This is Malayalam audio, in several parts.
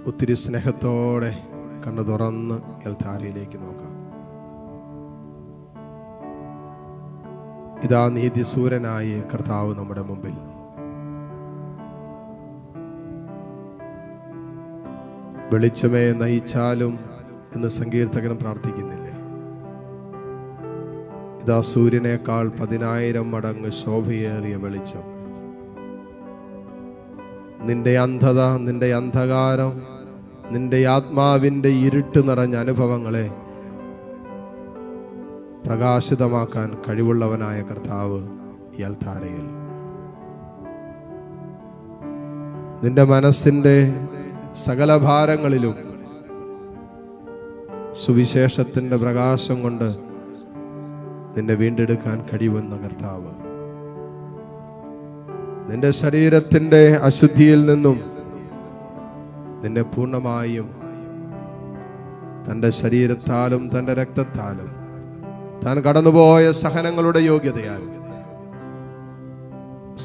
ഒത്തിരി സ്നേഹത്തോടെ കണ്ണു തുറന്ന് എൽത്താരയിലേക്ക് നോക്കാം. ഇതാ നീതിസൂരനായ കർത്താവ് നമ്മുടെ മുമ്പിൽ. വെളിച്ചമേ നയിച്ചാലും എന്ന് സങ്കീർത്തകൻ പ്രാർത്ഥിക്കുന്നില്ലേ? ഇതാ സൂര്യനേക്കാൾ 10,000 മടങ്ങ് ശോഭയേറിയ വെളിച്ചം. നിന്റെ അന്ധത, നിന്റെ അന്ധകാരം, നിന്റെ ആത്മാവിൻ്റെ ഇരുട്ട് നിറഞ്ഞ അനുഭവങ്ങളെ പ്രകാശിതമാക്കാൻ കഴിവുള്ളവനായ കർത്താവ് ഈ അൽത്താരയിൽ. നിന്റെ മനസ്സിൻ്റെ സകല ഭാരങ്ങളിലും സുവിശേഷത്തിൻ്റെ പ്രകാശം കൊണ്ട് നിന്നെ വീണ്ടെടുക്കാൻ കഴിയുന്ന കർത്താവ്. നിന്റെ ശരീരത്തിൻ്റെ അശുദ്ധിയിൽ നിന്നും നിന്നെ പൂർണ്ണമായും തൻ്റെ ശരീരത്താലും തൻ്റെ രക്തത്താലും താൻ കടന്നുപോയ സഹനങ്ങളുടെ യോഗ്യതയാൽ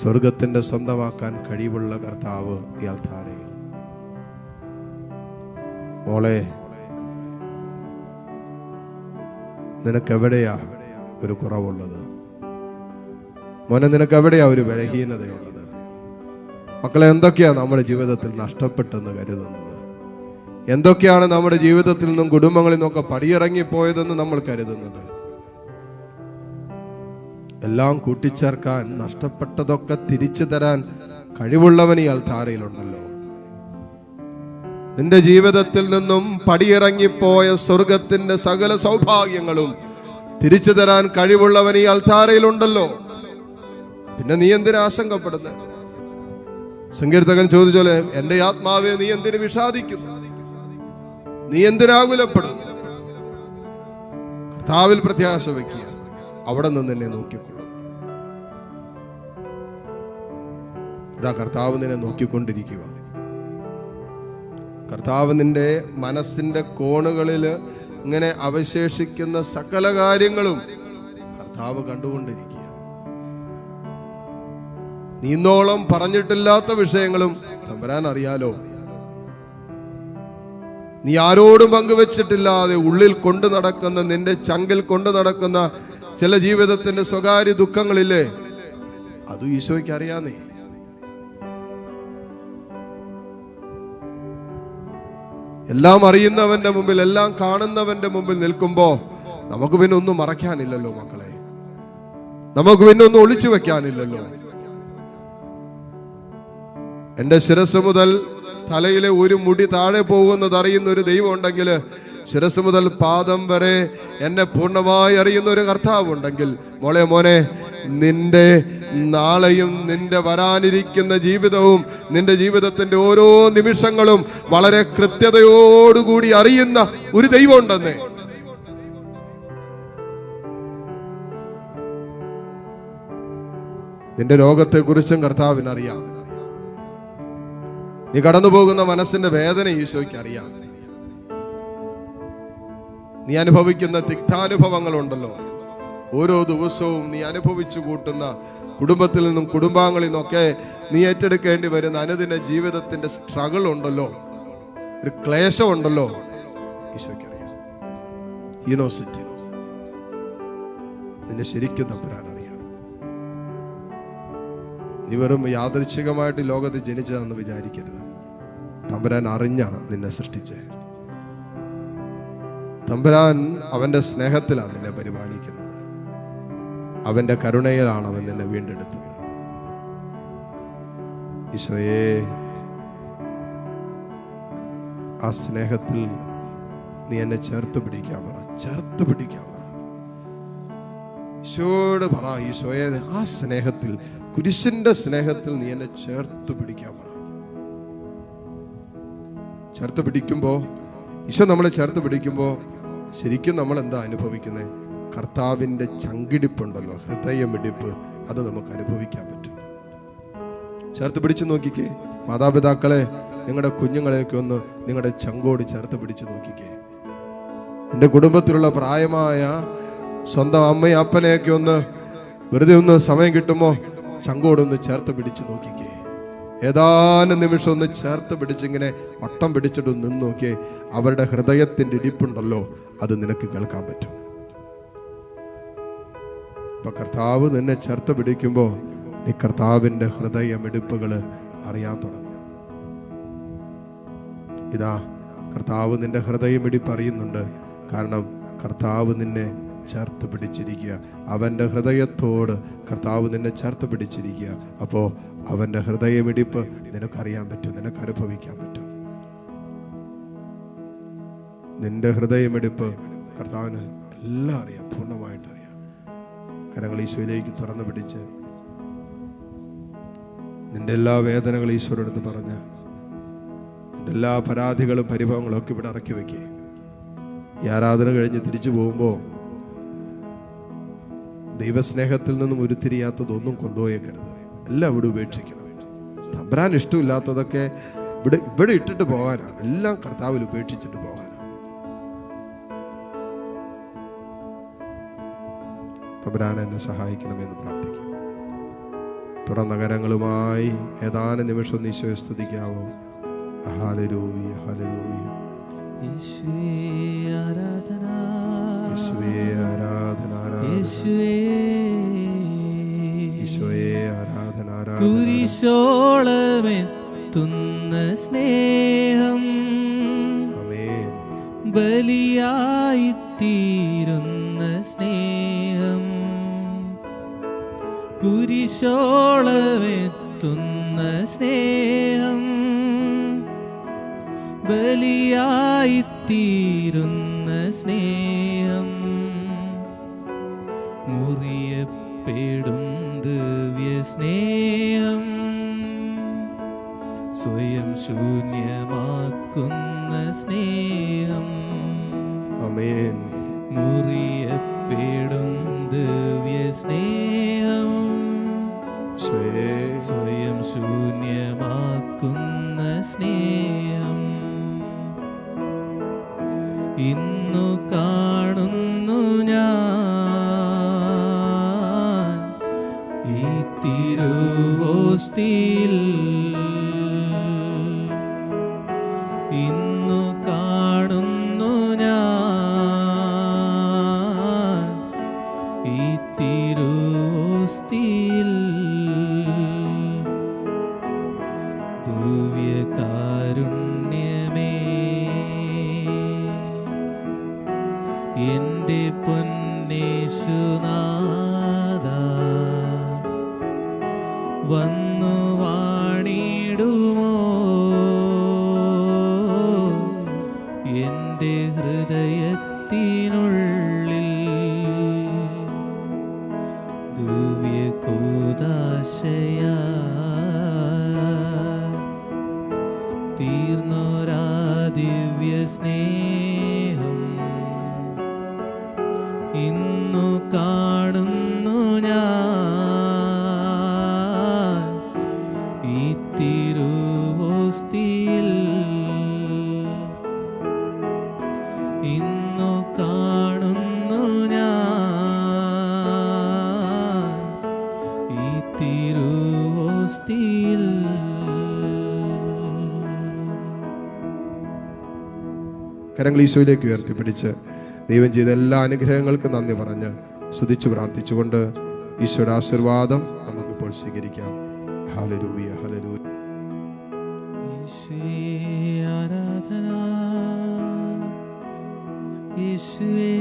സ്വർഗത്തിൻ്റെ സ്വന്തമാക്കാൻ കഴിവുള്ള കർത്താവ് ഈ അൽത്താരയിൽ. മോളെ, നിനക്കെവിടെയാ ഒരു കുറവുള്ളത്? മോനെ, നിനക്കെവിടെയാ ഒരു ബലഹീനതയുള്ളത്? മക്കളെ, എന്തൊക്കെയാ നമ്മുടെ ജീവിതത്തിൽ നഷ്ടപ്പെട്ടെന്ന് കരുതുന്നത്? എന്തൊക്കെയാണ് നമ്മുടെ ജീവിതത്തിൽ നിന്നും കുടുംബങ്ങളിൽ നിന്നൊക്കെ പടിയിറങ്ങിപ്പോയതെന്ന് നമ്മൾ കരുതുന്നത്? എല്ലാം കൂട്ടിച്ചേർക്കാൻ, നഷ്ടപ്പെട്ടതൊക്കെ തിരിച്ചു തരാൻ കഴിവുള്ളവൻ ഈ അൽത്താരയിലുണ്ടല്ലോ. നിന്റെ ജീവിതത്തിൽ നിന്നും പടിയിറങ്ങിപ്പോയ സ്വർഗത്തിന്റെ സകല സൗഭാഗ്യങ്ങളും തിരിച്ചു തരാൻ കഴിവുള്ളവൻ ഈ അൽത്താരയിലുണ്ടല്ലോ. പിന്നെ നീ എന്തിനാ ആശങ്കപ്പെടുന്നത്? സങ്കീർത്തകൻ ചോദിച്ചോലെ, എന്റെ ആത്മാവെ നീ എന്തിനു വിഷാദിക്കുന്നു? നീ എന്തിനാകുലപ്പെടുന്നു? കർത്താവിൽ പ്രത്യാശ വയ്ക്കുക, അവിടെ നിന്ന് എന്നെ നോക്കിക്കൊള്ളും. ഇതാ കർത്താവ് നിന്നെ നോക്കിക്കൊണ്ടിരിക്കുക. കർത്താവ് നിന്റെ മനസ്സിന്റെ കോണുകളിൽ ഇങ്ങനെ അവശേഷിക്കുന്ന സകല കാര്യങ്ങളും കർത്താവ് കണ്ടുകൊണ്ടിരിക്കുക. നീ ഇന്നോളം പറഞ്ഞിട്ടില്ലാത്ത വിഷയങ്ങളും തമ്പുരാൻ അറിയാലോ. നീ ആരോടും പങ്കുവെച്ചിട്ടില്ലാതെ ഉള്ളിൽ കൊണ്ടു നടക്കുന്ന, നിന്റെ ചങ്കിൽ കൊണ്ടു നടക്കുന്ന ചില ജീവിതത്തിന്റെ സ്വകാര്യ ദുഃഖങ്ങളില്ലേ, അത് ഈശോയ്ക്ക് അറിയാന്നേ. എല്ലാം അറിയുന്നവന്റെ മുമ്പിൽ, എല്ലാം കാണുന്നവന്റെ മുമ്പിൽ നിൽക്കുമ്പോ നമുക്ക് പിന്നെ ഒന്നും മറയ്ക്കാനില്ലല്ലോ മക്കളെ. നമുക്ക് പിന്നെ ഒന്നും ഒളിച്ചു വെക്കാനില്ലല്ലോ. എന്റെ ശിരസ് മുതൽ തലയിലെ ഒരു മുടി താഴെ പോകുന്നത് അറിയുന്ന ഒരു ദൈവം ഉണ്ടെങ്കിൽ, ശിരസ് മുതൽ പാദം വരെ എന്നെ പൂർണ്ണമായി അറിയുന്ന ഒരു കർത്താവ് ഉണ്ടെങ്കിൽ, മോളെ മോനെ, നിന്റെ നാളെയും നിന്റെ വരാനിരിക്കുന്ന ജീവിതവും നിന്റെ ജീവിതത്തിന്റെ ഓരോ നിമിഷങ്ങളും വളരെ കൃത്യതയോടുകൂടി അറിയുന്ന ഒരു ദൈവം ഉണ്ടെന്നേ. നിന്റെ രോഗത്തെക്കുറിച്ചും കർത്താവിനറിയാം. നീ കടന്നു പോകുന്ന മനസ്സിന്റെ വേദന ഈശോയ്ക്ക് അറിയാം. നീ അനുഭവിക്കുന്ന തിക്താനുഭവങ്ങളുണ്ടല്ലോ, ഓരോ ദിവസവും നീ അനുഭവിച്ചു കൂട്ടുന്ന കുടുംബത്തിൽ നിന്നും കുടുംബാംഗങ്ങളിൽ നിന്നൊക്കെ നീ ഏറ്റെടുക്കേണ്ടി വരുന്ന അനുദിന ജീവിതത്തിന്റെ സ്ട്രഗിൾ ഉണ്ടല്ലോ, ഒരു ക്ലേശം ഉണ്ടല്ലോ, ഈശോയ്ക്ക് അറിയാം. യൂണിവേഴ്സിറ്റി നിന്നെ ശരിക്കും തമ്പുരാൻ അറിയാം. നീ വെറും യാദൃച്ഛികമായിട്ട് ലോകത്ത് ജനിച്ചതെന്ന് വിചാരിക്കരുത്. തമ്പുരാൻ അറിഞ്ഞ നിന്നെ സൃഷ്ടിച്ചേ. തമ്പുരാൻ അവന്റെ സ്നേഹത്തിലാണ് നിന്നെ പരിപാലിക്കുന്നത്. അവന്റെ കരുണയിലാണ് അവൻ നിന്നെ വീണ്ടെടുത്തത്. ഈശോയെ, ആ സ്നേഹത്തിൽ നീ എന്നെ ചേർത്ത് പിടിക്കാൻ പറ, ചേർത്ത് പിടിക്കാൻ പറ. ഈശോയോട് പറ, ഈശോയെ, ആ സ്നേഹത്തിൽ, കുരിശിന്റെ സ്നേഹത്തിൽ നീ എന്നെ ചേർത്ത് പിടിക്കാൻ പറ. ചേർത്ത് പിടിക്കുമ്പോ, ഈശോ നമ്മളെ ചേർത്ത് പിടിക്കുമ്പോ ശരിക്കും നമ്മൾ എന്താ അനുഭവിക്കുന്നത്? കർത്താവിന്റെ ചങ്കിടിപ്പുണ്ടല്ലോ, ഹൃദയമിടിപ്പ്, അത് നമുക്ക് അനുഭവിക്കാൻ പറ്റും. ചേർത്ത് പിടിച്ചു നോക്കിക്കേ. മാതാപിതാക്കളെ, നിങ്ങളുടെ കുഞ്ഞുങ്ങളെയൊക്കെ ഒന്ന് നിങ്ങളുടെ ചങ്കോട് ചേർത്ത് പിടിച്ചു നോക്കിക്കേ. നിന്റെ കുടുംബത്തിലുള്ള പ്രായമായ സ്വന്തം അമ്മയും അപ്പനെയൊക്കെ ഒന്ന് വെറുതെ ഒന്ന് സമയം കിട്ടുമ്പോ ചങ്കോടൊന്ന് ചേർത്ത് പിടിച്ചു നോക്കിക്കേ. ഏതാനും നിമിഷം ഒന്ന് ചേർത്ത് പിടിച്ചിങ്ങനെ വട്ടം പിടിച്ചിട്ട് നിന്ന് നോക്കിയേ, അവരുടെ ഹൃദയത്തിൻ്റെ ഇടിപ്പുണ്ടല്ലോ, അത് നിനക്ക് കേൾക്കാൻ പറ്റും. അപ്പൊ കർത്താവ് നിന്നെ ചേർത്ത് പിടിക്കുമ്പോൾ നീ കർത്താവിൻ്റെ ഹൃദയമിടിപ്പുകൾ അറിയാൻ തുടങ്ങും. ഇതാ കർത്താവ് നിന്റെ ഹൃദയമിടിപ്പ് അറിയുന്നുണ്ട്. കാരണം കർത്താവ് നിന്നെ ചേർത്ത് പിടിച്ചിരിക്കുക. അവൻ്റെ ഹൃദയത്തോട് കർത്താവ് നിന്നെ ചേർത്ത് പിടിച്ചിരിക്കുക. അപ്പോൾ അവൻ്റെ ഹൃദയമിടിപ്പ് നിനക്കറിയാൻ പറ്റും, നിനക്ക് അനുഭവിക്കാൻ പറ്റും. നിന്റെ ഹൃദയമിടിപ്പ് കർത്താവിന് എല്ലാം അറിയാം, പൂർണ്ണമായിട്ട് അറിയാം. കരങ്ങൾ ഈശോയിലേക്ക് തുറന്നു പിടിച്ച് നിന്റെ എല്ലാ വേദനകളും ഈശോയുടെ അടുത്ത് പറഞ്ഞ് നിന്റെ എല്ലാ പരാതികളും പരിഭവങ്ങളും ഒക്കെ ഇവിടെ ഇറക്കി വെക്കേ. ഈ ആരാധന കഴിഞ്ഞ് തിരിച്ചു പോകുമ്പോൾ ദൈവസ്നേഹത്തിൽ നിന്നും ഉരുത്തിരിയാത്തതൊന്നും കൊണ്ടുപോയേക്കരുത്. എല്ലാം ഇവിടെ ഉപേക്ഷിക്കണം. തമ്പുരാൻ ഇഷ്ടമില്ലാത്തതൊക്കെ ഇവിടെ ഇട്ടിട്ട് പോകാനാ, എല്ലാം കർത്താവിൽ ഉപേക്ഷിച്ചിട്ട് പോകാനാ. തമ്പുരാൻ എന്നെ സഹായിക്കണമെന്ന് പ്രാർത്ഥിക്കും. തുറന്ന കരങ്ങളുമായി ഏതാനും നിമിഷം ഒന്ന് ഈശോയെ സ്തുതിക്കാവോ? Hallelujah, hallelujah. യേശുവേ ആരാധന, യേശുവേ ആരാധന, യേശുവേ ആരാധന, കുരിശോളമെത്തുന്ന സ്നേഹം, ആമേൻ. ബലിയായി തീരുന്ന സ്നേഹം, കുരിശോളമെത്തുന്ന സ്നേഹം, ബലിയായി തീരുന്ന സ്നേഹം, മുറിയപ്പെടും ദിവ്യ സ്നേഹം, സ്വയം ശൂന്യമാക്കുന്ന സ്നേഹം, ആമേൻ. മുറിയപ്പെടും ദിവ്യ സ്നേഹം, സ്വയം ശൂന്യമാക്കുന്ന സ്നേഹം, ഇന്നു കാണുന്നു ഞാൻ ഈ തിരുവോസ്തിയിൽ, ഇന്നു കാണുന്നു ഞാൻ ഈ തിരുവോസ്തിയിൽ, ദിവ്യകാരുണ്യമേ എന്റെ പൊന്നേശുനാഥാ, വന്നു വാണിടുമോ എന്റെ ഹൃദയത്തിനുള്ളിൽ, ദിവ്യകൂദാശയാ തീർന്നൊരാ ദിവ്യ സ്നേഹം, ഇന്നു കാണുന്നു ഞാൻ ഈ തിരുവോസ്തിയിൽ, ഇന്നു കാണുന്നു ഞാൻ ഈ തിരുവോസ്തിയിൽ. കരങ്ങൾ ഈശോയിലേക്ക് ഉയർത്തിപ്പിടിച്ച് ദൈവം ചെയ്ത എല്ലാ അനുഗ്രഹങ്ങൾക്കും നന്ദി പറഞ്ഞ് സ്തുതിച്ച് പ്രാർത്ഥിച്ചുകൊണ്ട് ഈശോയുടെ ആശീർവാദം നമുക്കിപ്പോൾ സ്വീകരിക്കാം. Hallelujah, hallelujah. യേശുവേ ആരാധന, യേശുവേ